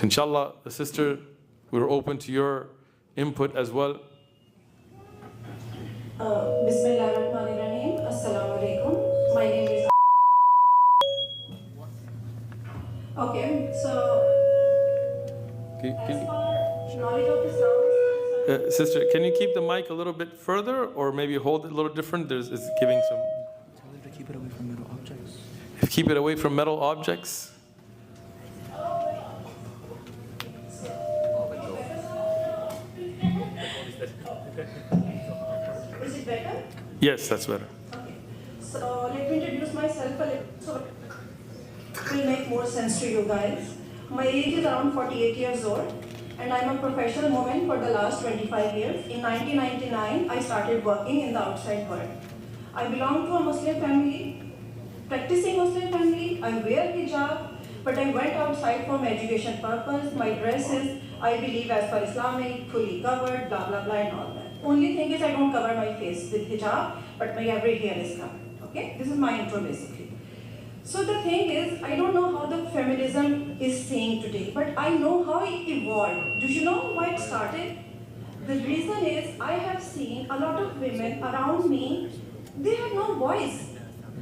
So inshallah, the sister, we're open to your input as well. Bismillahirrahmanirrahim. Assalamu alaikum. My name is. Okay, so as far knowledge of Islam is concerned, Sister, can you keep the mic a little bit further, or maybe hold it a little different? It's giving some. Tell them to keep it away from metal objects. Keep it away from metal objects. is it better? Yes, that's better. Okay. So let me introduce myself a little so it will make more sense to you guys. My age is around 48 years old and I'm a professional woman for the last 25 years. In 1999, I started working in the outside world. I belong to a Muslim family, practicing Muslim family. I wear hijab, but I went outside for my education purpose. My dress is, I believe as per Islamic, fully covered, blah, blah, blah, and all that. Only thing is I don't cover my face with hijab, but my every hair is covered. Okay, this is my intro basically. So the thing is, I don't know how the feminism is saying today, but I know how it evolved. Do you know why it started? The reason is I have seen a lot of women around me, they have no voice.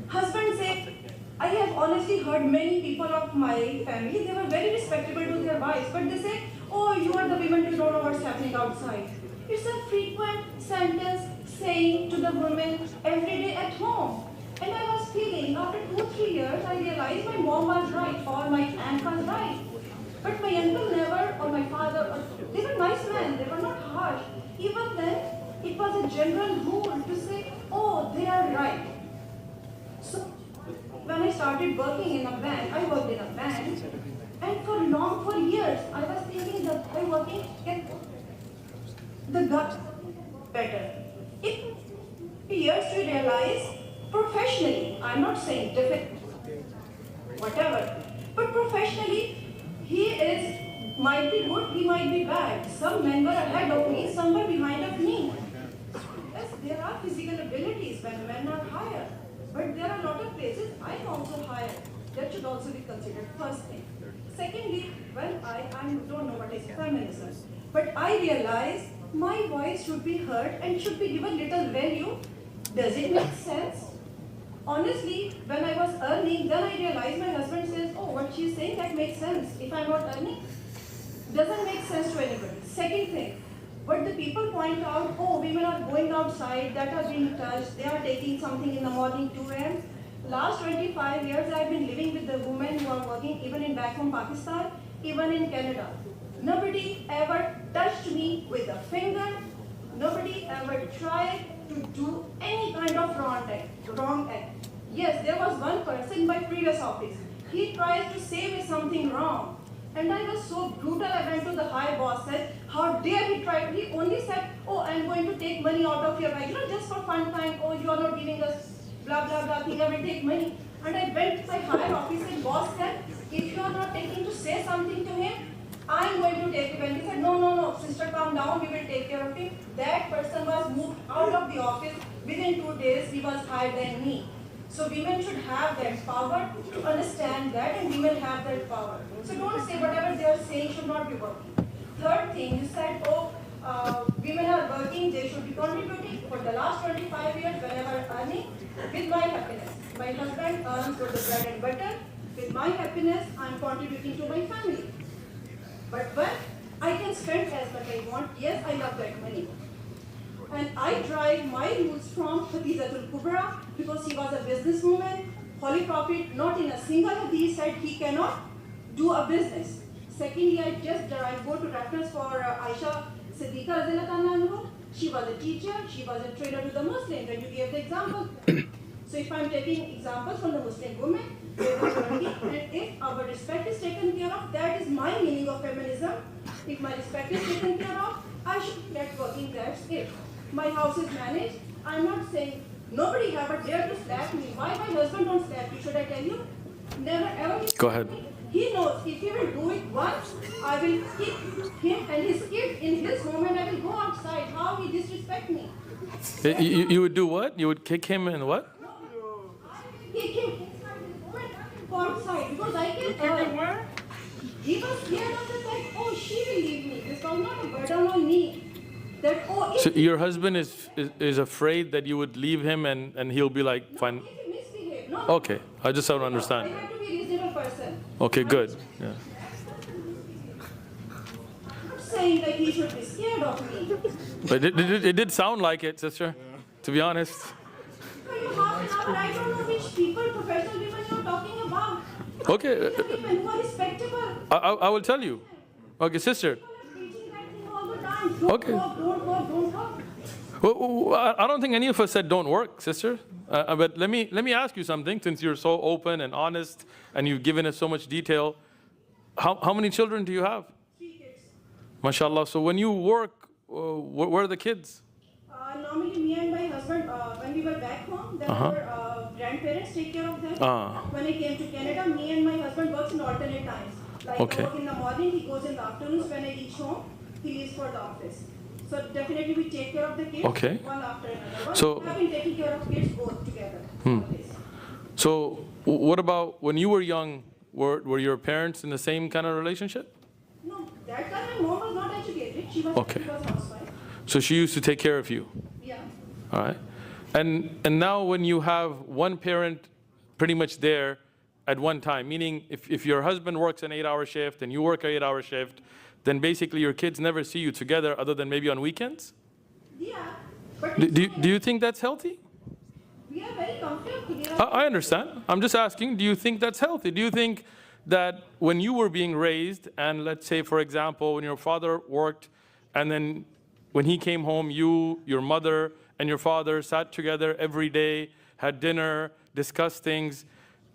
Husbands say, I have honestly heard many people of my family, they were very respectable to their wives, but they say, oh, you are the women, you don't know what's happening outside. It's a frequent sentence saying to the women every day at home. And I was feeling, after 2-3 years, I realized my mom was right or my aunt was right. But my uncle never, or my father, they were nice men, they were not harsh. Even then, it was a general rule to say, oh, they are right. So, when I started working in a bank, I worked in a bank, and for years, I was thinking that I working in the gut better. It took years to realize professionally, I'm not saying different, whatever, but professionally, might be good, he might be bad. Some men were ahead of me, some were behind of me. Yes, there are physical abilities when men are higher, but there are a lot of places I am also higher. That should also be considered, first thing. Secondly, when I don't know what is feminism, but I realize my voice should be heard and should be given little value. Does it make sense? Honestly, when I was earning, then I realized my husband says, oh, what she's saying, that makes sense. If I'm not earning, doesn't make sense to anybody. Second thing, but the people point out, oh, women are going outside, that are being touched, they are taking something in the morning, 2 a.m. Last 25 years, I've been living with the women who are working even in back home Pakistan, even in Canada. Nobody ever touched me with a finger. Nobody ever tried to do any kind of wrong act. Yes, there was one person in my previous office. He tried to say me something wrong. And I was so brutal, I went to the high boss, said, how dare he try? He only said, oh, I'm going to take money out of your bag. Just for fun time, oh, you are not giving us blah, blah, blah thing, I will take money. And I went to my higher office and boss said, if you are not taking to say something to him, I'm going to take him. And he said, no, sister, calm down, we will take care of him. That person was moved out of the office. Within 2 days, he was higher than me. So women should have that power to understand that, and women have that power. So don't say whatever they are saying should not be working. Third thing, you said, oh, women are working, they should be contributing. For the last 25 years, whenever earning, with my happiness. My husband earns for the bread and butter. With my happiness, I'm contributing to my family. But when I can spend as much I want, yes, I love that money. And I drive my roots from Khadijatul Kubra because she was a businesswoman. Holy Prophet, not in a single hadith said he cannot do a business. Secondly, I go to reference for Aisha Siddiqa Radhiyallahu anha. She was a teacher, she was a trainer to the Muslims, and you gave the example. So if I'm taking examples from the Muslim women, they were working, and if our respect is taken care of, that is my meaning of feminism. If my respect is taken care of, I should get working, that's it. My house is managed. I'm not saying nobody ever dared to slap me. Why my husband don't slap you? Should I tell you? Never ever. Go ahead. He knows if he will do it once, I will kick him and his kid in his home and I will go outside. How he disrespect me? You would do what? You would kick him and what? No, I will kick him inside his home and I will go outside because I can. Kick him where? He was scared of the fact was not a burden on me. That, oh, if, So your husband is afraid that you would leave him and he'll be like, fine. if he misbehaved, no. Okay, I just don't I understand. have to be a reasonable person. Okay, good. Yeah. I'm not saying that he should be scared of me. But it did sound like it, sister, to be honest. For you half an hour, I don't know which people, professional people you're talking about. Okay, These are women who are respectable. I will tell you. Okay, sister. People are preaching that thing all the time. Don't Okay. work, don't work, don't work. Well, I don't think any of us said don't work, sister. But let me ask you something, since you're so open and honest and you've given us so much detail. How many children do you have? 3 kids. MashaAllah. So when you work, where are the kids? Normally, me and my husband, when we were back home, then our grandparents take care of them. When I came to Canada, me and my husband works in alternate times. Like Okay. I work in the morning, he goes in the afternoons. When I reach home, he leaves for the office. So definitely we take care of the kids Okay. one after another. So- We have been taking care of kids both together. Always. So what about when you were young? Were your parents in the same kind of relationship? No, that time my mom was not educated. She was, Okay. she was housewife. So she used to take care of you. Yeah. All right. And now when you have one parent pretty much there at one time, meaning if your husband works an 8-hour shift and you work an 8-hour shift, then basically your kids never see you together other than maybe on weekends? Yeah. But Do you think that's healthy? we are very comfortable. We are I understand. I'm just asking, do you think that's healthy? Do you think that when you were being raised, and let's say, for example, when your father worked, and then when he came home, you, your mother, and your father sat together every day, had dinner, discussed things.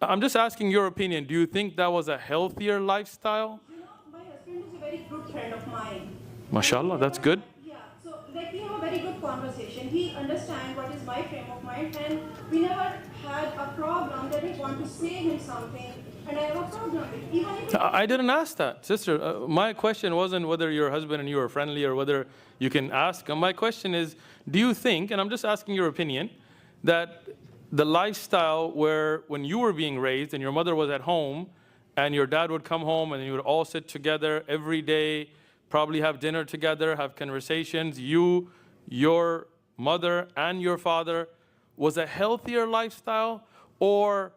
I'm just asking your opinion. Do you think that was a healthier lifestyle? You know, my husband is a very good friend of mine. MashaAllah, that's good. Yeah, so like we have a very good conversation. He understands what is my frame of mind, and we never had a problem that I want to say him something, and I have a problem with. Even if I didn't ask that, sister. My question wasn't whether your husband and you are friendly or whether you can ask. My question is, do you think, and I'm just asking your opinion, that the lifestyle where when you were being raised and your mother was at home and your dad would come home and you would all sit together every day, probably have dinner together, have conversations, you, your mother, and your father, was a healthier lifestyle? Or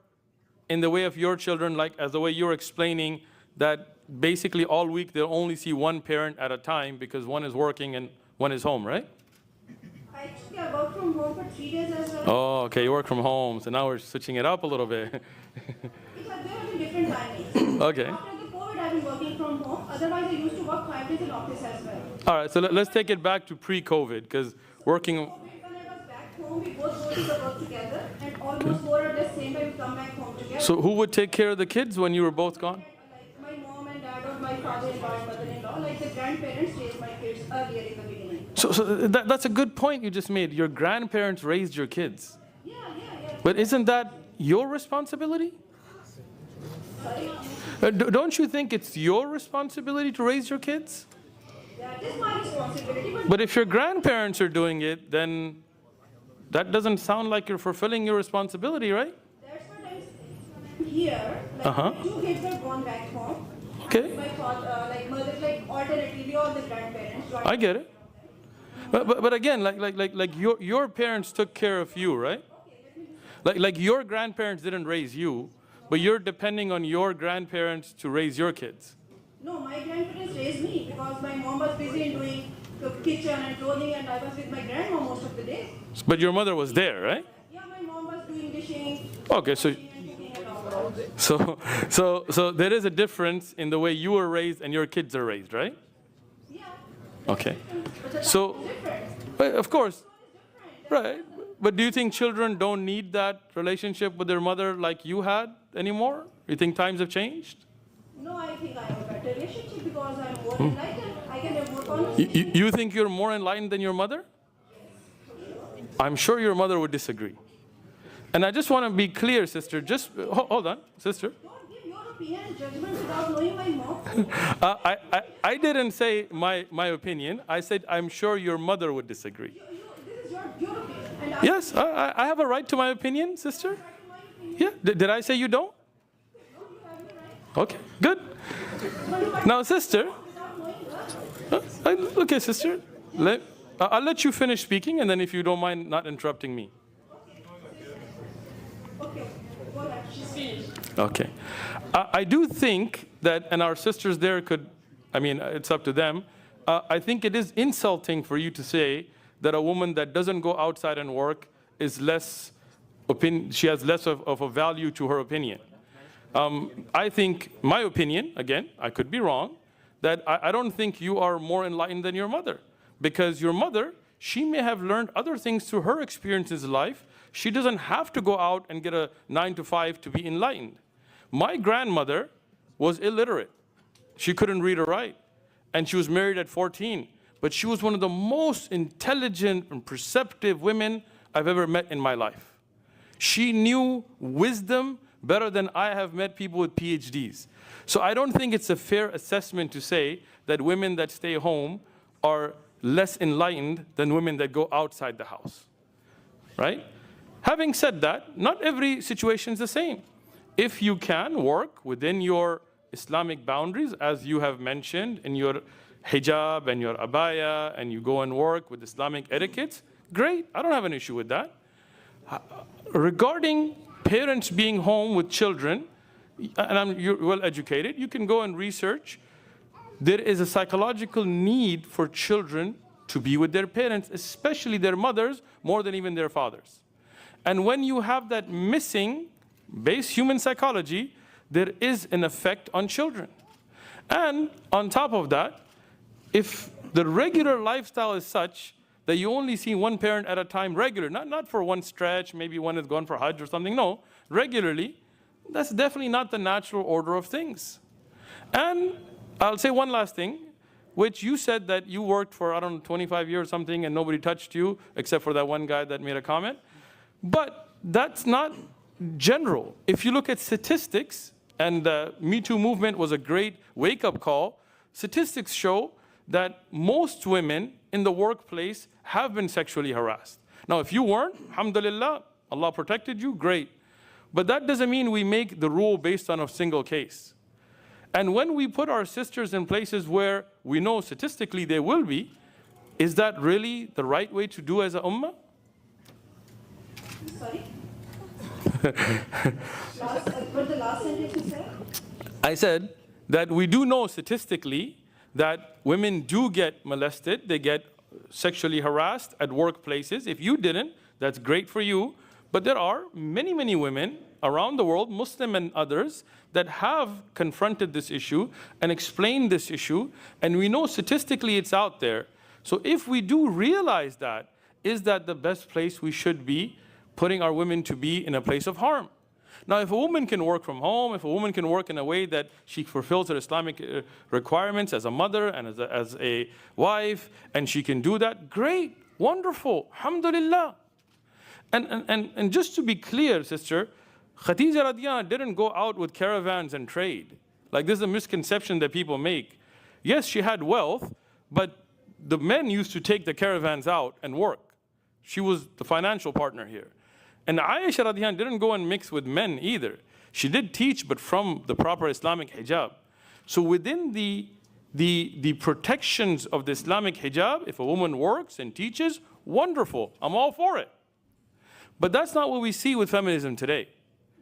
in the way of your children, like as the way you're explaining, that basically all week they'll only see one parent at a time because one is working and one is home, right? actually I work from home for 3 days as well. Oh, okay, you work from home, so now we're switching it up a little bit. There have been different timings. Okay. After the COVID, I've been working from home. Otherwise, I used to work 5 days in office as well. All right, so let's take it back to pre-COVID, because working, When I was back home, we both go to the work together, and almost more or less same time we come back home together. so who would take care of the kids when you were both gone? Like my mom and dad or my father-in-law and mother-in-law, like the grandparents raised my kids earlier in the beginning. So that's a good point you just made. Your grandparents raised your kids. Yeah. But isn't that your responsibility? Sorry. Don't you think it's your responsibility to raise your kids? That is my responsibility, but But if your grandparents are doing it, then that doesn't sound like you're fulfilling your responsibility, right? that's what I'm saying. Here, like Uh-huh. 2 kids are gone back home. Okay, My father, like mother, like alternatively, all the grandparents. I get it. But again, like your parents took care of you, right? Like your grandparents didn't raise you, but you're depending on your grandparents to raise your kids. No, my grandparents raised me because my mom was busy in doing the kitchen and clothing, and I was with my grandma most of the day. But your mother was there, right? Yeah, my mom was doing dishing Okay, so and cooking and all. so there is a difference in the way you were raised and your kids are raised, right? Yeah. Okay. But the So- time is different. But of course, right. But do you think children don't need that relationship with their mother like you had anymore? You think times have changed? No, I think I have a better relationship because I'm more enlightened. I can have more conversation. You think you're more enlightened than your mother? I'm sure your mother would disagree. And I just want to be clear, sister. Just hold on, sister. Don't give your opinion and judgment without knowing my mom. I didn't say my opinion. I said I'm sure your mother would disagree. This is your opinion. And I Yes, I have a right to my opinion, sister. my opinion. Yeah. Did I say you don't? You have your right. Okay, good. But you Now, sister, without knowing her. Okay, sister. I'll let you finish speaking, and then if you don't mind not interrupting me. Okay, go ahead. She's finished. Okay. I do think that, and our sisters there could, I mean, it's up to them. I think it is insulting for you to say that a woman that doesn't go outside and work is less, she has less of a value to her opinion. I think, my opinion, again, I could be wrong, that I don't think you are more enlightened than your mother. Because your mother, she may have learned other things through her experiences in life. She doesn't have to go out and get a 9 to 5 to be enlightened. My grandmother was illiterate. She couldn't read or write. And she was married at 14. But she was one of the most intelligent and perceptive women I've ever met in my life. She knew wisdom better than I have met people with PhDs. So I don't think it's a fair assessment to say that women that stay home are less enlightened than women that go outside the house, right? Having said that, not every situation is the same. If you can work within your Islamic boundaries, as you have mentioned in your hijab and your abaya, and you go and work with Islamic etiquettes, great, I don't have an issue with that. Regarding parents being home with children, and you're well educated, you can go and research. There is a psychological need for children to be with their parents, especially their mothers, more than even their fathers. And when you have that missing base human psychology, there is an effect on children. And on top of that, if the regular lifestyle is such that you only see one parent at a time regular, not for one stretch, maybe one has gone for Hajj or something, no, regularly, that's definitely not the natural order of things. And I'll say one last thing, which you said that you worked for, I don't know, 25 years or something and nobody touched you except for that one guy that made a comment. But that's not general. If you look at statistics, and the Me Too movement was a great wake-up call, statistics show that most women in the workplace have been sexually harassed. Now, if you weren't, alhamdulillah, Allah protected you, great. But that doesn't mean we make the rule based on a single case. And when we put our sisters in places where we know statistically they will be, is that really the right way to do as a ummah? Sorry? What the last sentence you said? I said that we do know statistically that women do get molested, they get sexually harassed at workplaces. If you didn't, that's great for you. But there are many, many women around the world, Muslim and others, that have confronted this issue and explained this issue, and we know statistically it's out there. So if we do realize that, is that the best place we should be putting our women to be in a place of harm? Now, if a woman can work from home, if a woman can work in a way that she fulfills her Islamic requirements as a mother and as a wife, and she can do that, great, wonderful, alhamdulillah. And just to be clear, sister, Khadija radiallahu anha didn't go out with caravans and trade. Like, this is a misconception that people make. Yes, she had wealth, but the men used to take the caravans out and work. She was the financial partner here. And Aisha radiallahu anha didn't go and mix with men either. She did teach, but from the proper Islamic hijab. So within the protections of the Islamic hijab, if a woman works and teaches, wonderful, I'm all for it. But that's not what we see with feminism today.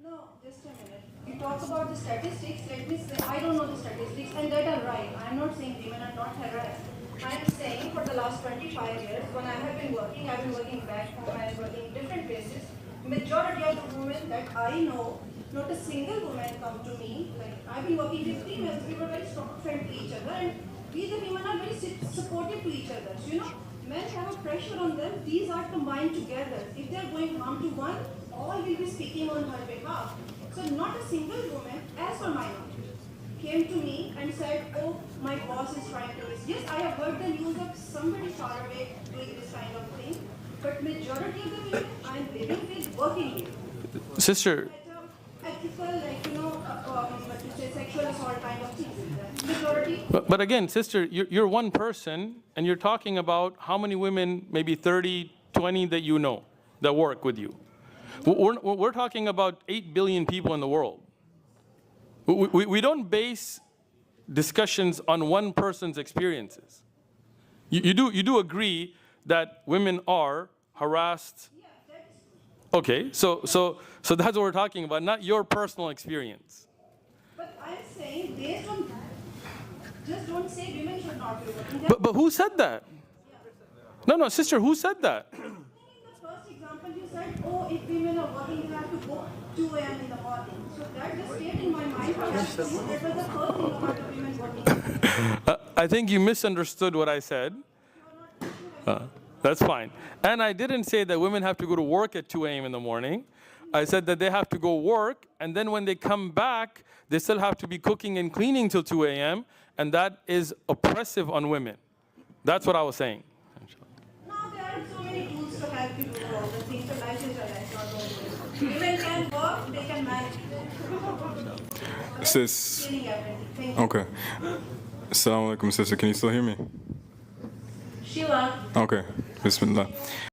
No, just a minute. You talk about the statistics. Let me say, I don't know the statistics, and that are right. I'm not saying women are not harassed. I'm saying for the last 25 years, when I have been working, I've been working back home, I've been working in different places. Majority of the women that I know, not a single woman come to me. Like, I've been working with females, we were very strong friends to each other, and we the women are very supportive to each other. So, you know, men have a pressure on them, these are combined together. If they're going harm to one, all will be speaking on her behalf. So not a single woman, as per my knowledge, came to me and said, oh, my boss is trying to do this. Yes, I have heard the news of somebody far away doing this kind of thing, but majority of the women I'm living with, working with. Sister, Ethical, like, you know, what to say, sexual assault kind of things. Majority. but again, sister, you're one person, and you're talking about how many women, maybe 30, 20 that you know, that work with you. We're talking about 8 billion people in the world. We don't base discussions on one person's experiences. you do agree that women are harassed? Yeah, that's, Okay, so that's what we're talking about, not your personal experience. but I'm saying based on that, just don't say women should not be working. But who said that? No, sister, who said that? In the first example, you said, oh, if women are working, they have to go 2 a.m. in the morning. So that just stayed in my mind. Perhaps that was the first thing about the women working. I think you misunderstood what I said. That's fine. And I didn't say that women have to go to work at 2 a.m. in the morning. I said that they have to go work, and then when they come back, they still have to be cooking and cleaning till 2 a.m., and that is oppressive on women. That's what I was saying. Now there are so many tools to help you do all the things. So life is a life, not only. Women can work, they can manage. Sis, Cleaning everything. Thank you. okay. Assalamu alaikum, sister. Can you still hear me? Shiva. Okay. Bismillah.